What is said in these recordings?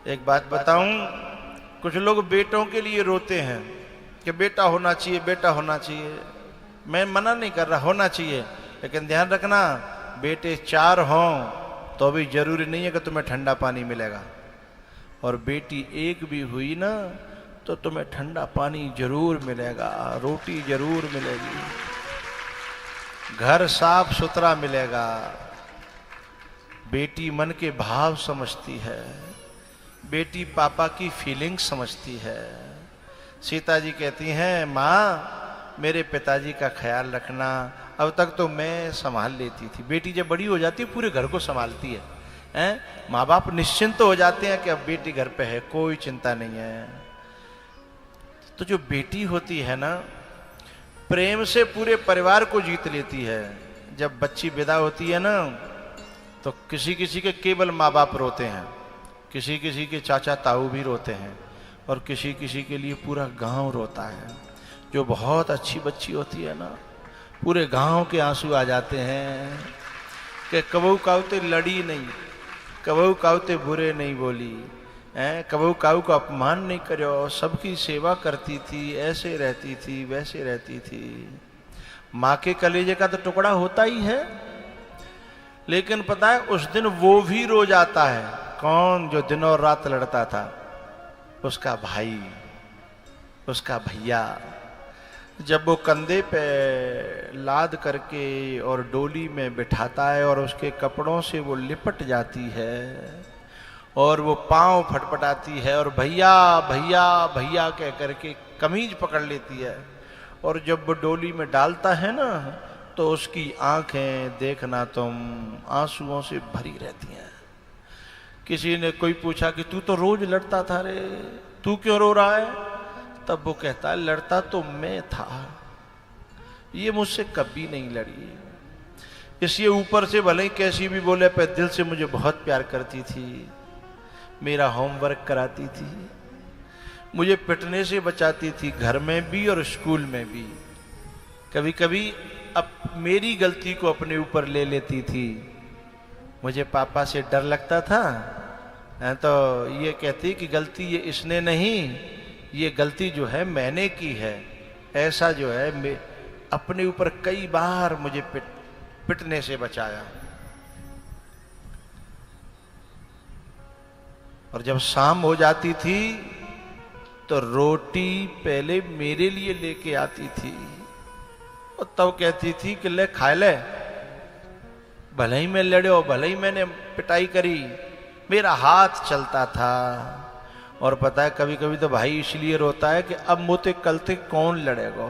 एक बात बताऊं, कुछ लोग बेटों के लिए रोते हैं कि बेटा होना चाहिए, बेटा होना चाहिए। मैं मना नहीं कर रहा, होना चाहिए, लेकिन ध्यान रखना बेटे 4 हों तो भी जरूरी नहीं है कि तुम्हें ठंडा पानी मिलेगा, और बेटी 1 भी हुई ना तो तुम्हें ठंडा पानी जरूर मिलेगा, रोटी जरूर मिलेगी, घर साफ सुथरा मिलेगा। बेटी मन के भाव समझती है, बेटी पापा की फीलिंग समझती है। सीता जी कहती हैं, माँ मेरे पिताजी का ख्याल रखना, अब तक तो मैं संभाल लेती थी, बेटी जब बड़ी हो जाती है पूरे घर को संभालती है, हैं? माँ बाप निश्चिंत हो जाते हैं कि अब बेटी घर पे है, कोई चिंता नहीं है। तो जो बेटी होती है ना, प्रेम से पूरे परिवार को जीत लेती है। जब बच्ची विदा होती है ना तो किसी किसी के केवल माँ बाप रोते हैं, किसी किसी के चाचा ताऊ भी रोते हैं, और किसी किसी के लिए पूरा गांव रोता है। जो बहुत अच्छी बच्ची होती है ना, पूरे गांव के आंसू आ जाते हैं कि कबहू काउते लड़ी नहीं, कबहू काउते बुरे नहीं बोली, कबहू काऊ का अपमान नहीं करो, सबकी सेवा करती थी, ऐसे रहती थी, वैसे रहती थी। माँ के कलेजे का तो टुकड़ा होता ही है, लेकिन पता है उस दिन वो भी रो जाता है। कौन? जो दिन और रात लड़ता था, उसका भाई, उसका भैया। जब वो कंधे पे लाद करके और डोली में बिठाता है और उसके कपड़ों से वो लिपट जाती है और वो पांव फटफटाती है और भैया भैया भैया कह करके कमीज पकड़ लेती है, और जब वो डोली में डालता है ना तो उसकी आंखें देखना तुम आंसुओं से भरी रहती हैं। किसी ने कोई पूछा कि तू तो रोज लड़ता था रे, तू क्यों रो रहा है? तब वो कहता है, लड़ता तो मैं था, ये मुझसे कभी नहीं लड़ी। इसलिए ऊपर से भले ही कैसी भी बोले, पर दिल से मुझे बहुत प्यार करती थी, मेरा होमवर्क कराती थी, मुझे पिटने से बचाती थी, घर में भी और स्कूल में भी। कभी कभी अब मेरी गलती को अपने ऊपर ले लेती थी, मुझे पापा से डर लगता था, तो ये कहती कि गलती ये इसने नहीं, ये गलती जो है मैंने की है। ऐसा जो है अपने ऊपर कई बार मुझे पिटने से बचाया। और जब शाम हो जाती थी तो रोटी पहले मेरे लिए लेके आती थी, और तब कहती थी कि ले खा ले, भले ही मैं लड़े हो, भले ही मैंने पिटाई करी, मेरा हाथ चलता था। और पता है कभी कभी तो भाई इसलिए रोता है कि अब मुझे कल से कौन लड़ेगा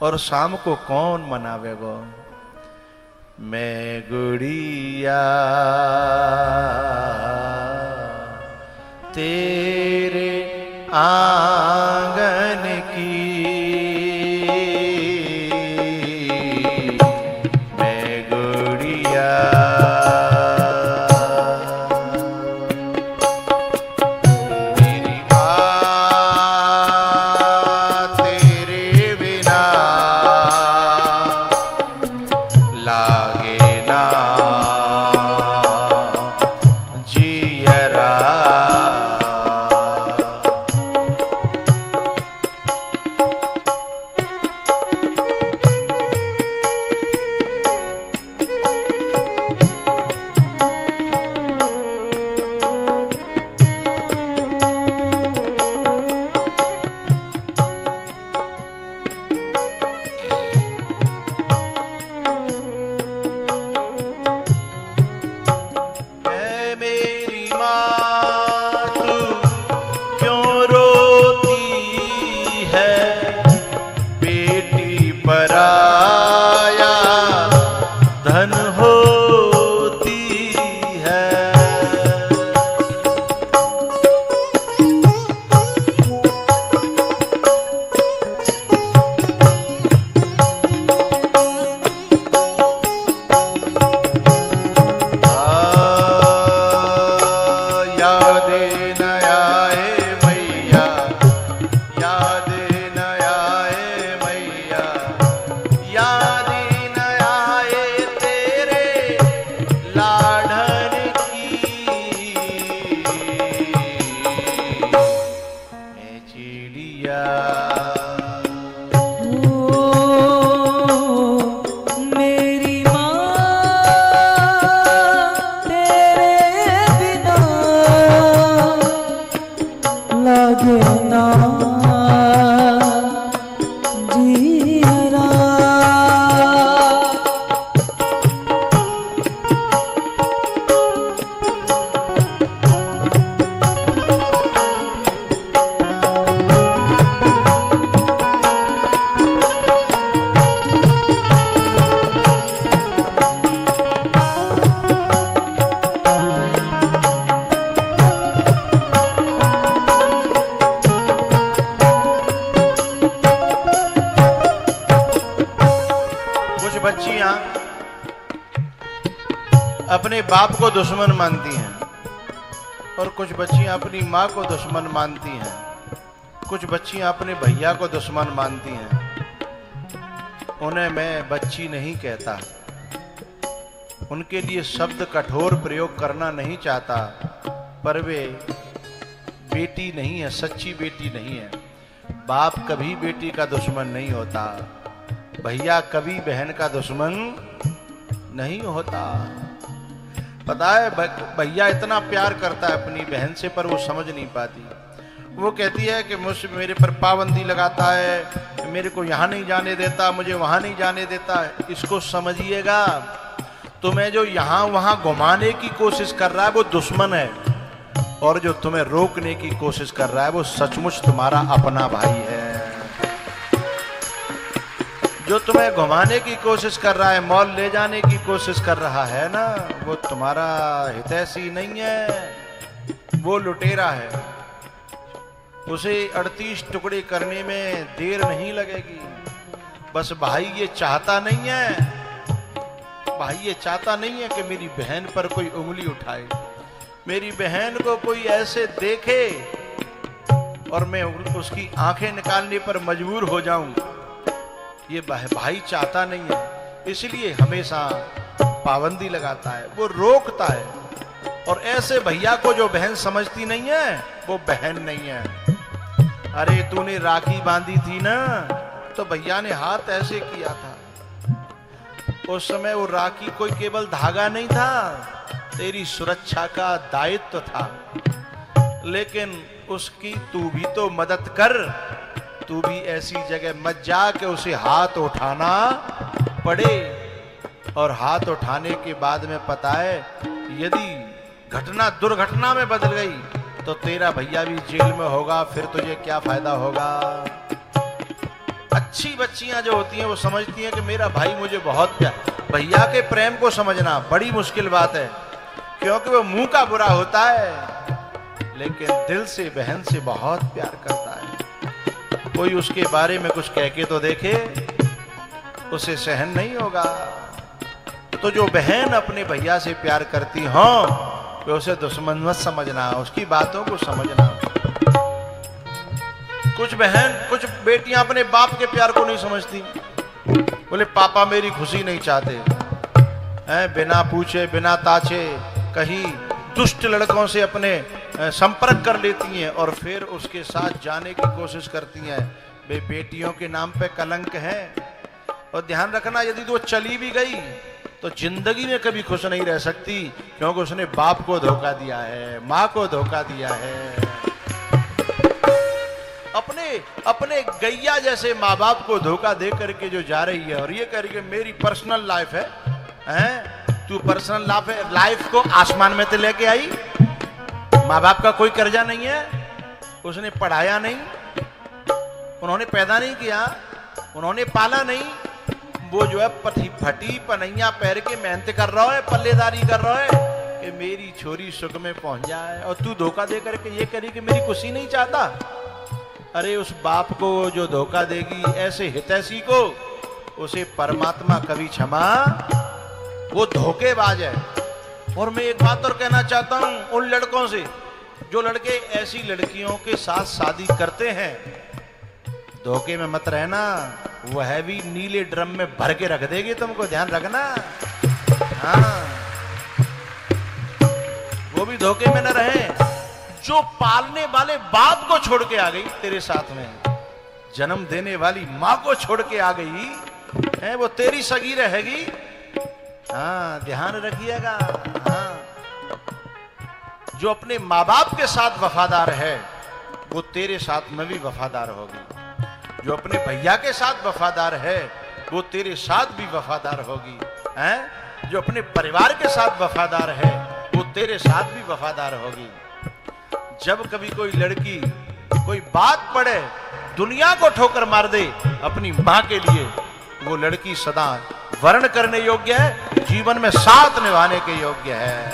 और शाम को कौन मनावेगा। मैं गुड़िया तेरे आंगन की, अपने बाप को दुश्मन मानती हैं और कुछ बच्चियां अपनी माँ को दुश्मन मानती हैं, कुछ बच्चियां अपने भैया को दुश्मन मानती हैं। उन्हें मैं बच्ची नहीं कहता, उनके लिए शब्द कठोर प्रयोग करना नहीं चाहता, पर वे बेटी नहीं है, सच्ची बेटी नहीं है। बाप कभी बेटी का दुश्मन नहीं होता, भैया कभी बहन का दुश्मन नहीं होता। पता है भैया इतना प्यार करता है अपनी बहन से, पर वो समझ नहीं पाती। वो कहती है कि मुझसे मेरे पर पाबंदी लगाता है, मेरे को यहाँ नहीं जाने देता, मुझे वहाँ नहीं जाने देता है। इसको समझिएगा, तुम्हें जो यहाँ वहाँ घुमाने की कोशिश कर रहा है वो दुश्मन है, और जो तुम्हें रोकने की कोशिश कर रहा है वो सचमुच तुम्हारा अपना भाई है। जो तुम्हें घुमाने की कोशिश कर रहा है, मॉल ले जाने की कोशिश कर रहा है ना, वो तुम्हारा हितैषी नहीं है, वो लुटेरा है। उसे 38 टुकड़े करने में देर नहीं लगेगी। बस भाई ये चाहता नहीं है, भाई ये चाहता नहीं है कि मेरी बहन पर कोई उंगली उठाए, मेरी बहन को कोई ऐसे देखे और मैं उसकी आंखें निकालने पर मजबूर हो जाऊं। ये भाई चाहता नहीं है, इसलिए हमेशा पाबंदी लगाता है, वो रोकता है। और ऐसे भैया को जो बहन समझती नहीं है वो बहन नहीं है। अरे तूने राखी बांधी थी ना, तो भैया ने हाथ ऐसे किया था। उस समय वो राखी कोई केवल धागा नहीं था, तेरी सुरक्षा का दायित्व था। लेकिन उसकी तू भी तो मदद कर, तू भी ऐसी जगह मत जा के उसे हाथ उठाना पड़े। और हाथ उठाने के बाद में पता है, यदि घटना दुर्घटना में बदल गई तो तेरा भैया भी जेल में होगा, फिर तुझे क्या फायदा होगा। अच्छी बच्चियां जो होती हैं वो समझती हैं कि मेरा भाई मुझे बहुत प्यार। भैया के प्रेम को समझना बड़ी मुश्किल बात है, क्योंकि वो मुंह का बुरा होता है, लेकिन दिल से बहन से बहुत प्यार करता है। कोई उसके बारे में कुछ कह के तो देखे, उसे सहन नहीं होगा। तो जो बहन अपने भैया से प्यार करती हो, तो उसे दुश्मन मत समझना, उसकी बातों को समझना। कुछ कुछ बेटियां अपने बाप के प्यार को नहीं समझती। बोले पापा मेरी खुशी नहीं चाहते हैं, बिना पूछे बिना ताछे कहीं दुष्ट लड़कों से अपने संपर्क कर लेती हैं और फिर उसके साथ जाने की कोशिश करती हैं। वे बेटियों के नाम पे कलंक है। और ध्यान रखना, यदि वो चली भी गई तो जिंदगी में कभी खुश नहीं रह सकती, क्योंकि उसने बाप को धोखा दिया है, माँ को धोखा दिया है। अपने गैया जैसे माँ बाप को धोखा दे करके जो जा रही है और ये कह रही है मेरी पर्सनल लाइफ है, हैं? तू पर्सनल लाइफ को आसमान में तो लेके आई। माँ बाप का कोई कर्जा नहीं है, उसने पढ़ाया नहीं, उन्होंने पैदा नहीं किया, उन्होंने पाला नहीं। वो जो है फटी पनैया पैर के मेहनत कर रहा है, पल्लेदारी कर रहा है कि मेरी छोरी सुख में पहुंच जाए, और तू धोखा दे करके ये करी कि मेरी खुशी नहीं चाहता। अरे उस बाप को जो धोखा देगी, ऐसे हितैषी को, उसे परमात्मा कभी क्षमा, वो धोखेबाज है। और मैं एक बात और कहना चाहता हूं उन लड़कों से, जो लड़के ऐसी लड़कियों के साथ शादी करते हैं, धोखे में मत रहना, वह भी नीले ड्रम में भर के रख देगी तुमको, ध्यान रखना। हाँ, वो भी धोखे में न रहे। जो पालने वाले बाप को छोड़ के आ गई तेरे साथ में, जन्म देने वाली माँ को छोड़ के आ गई है, वो तेरी सगी रहेगी। हाँ, ध्यान रखिएगा। हाँ, जो अपने माँ बाप के साथ वफादार है वो तेरे साथ में भी वफादार होगी। जो अपने भैया के साथ वफादार है वो तेरे साथ भी वफादार होगी, हैं? जो अपने परिवार के साथ वफादार है वो तेरे साथ भी वफादार होगी। जब कभी कोई लड़की कोई बात पड़े, दुनिया को ठोकर मार दे अपनी मां के लिए, वो लड़की सदा वर्ण करने योग्य है, जीवन में साथ निभाने के योग्य है।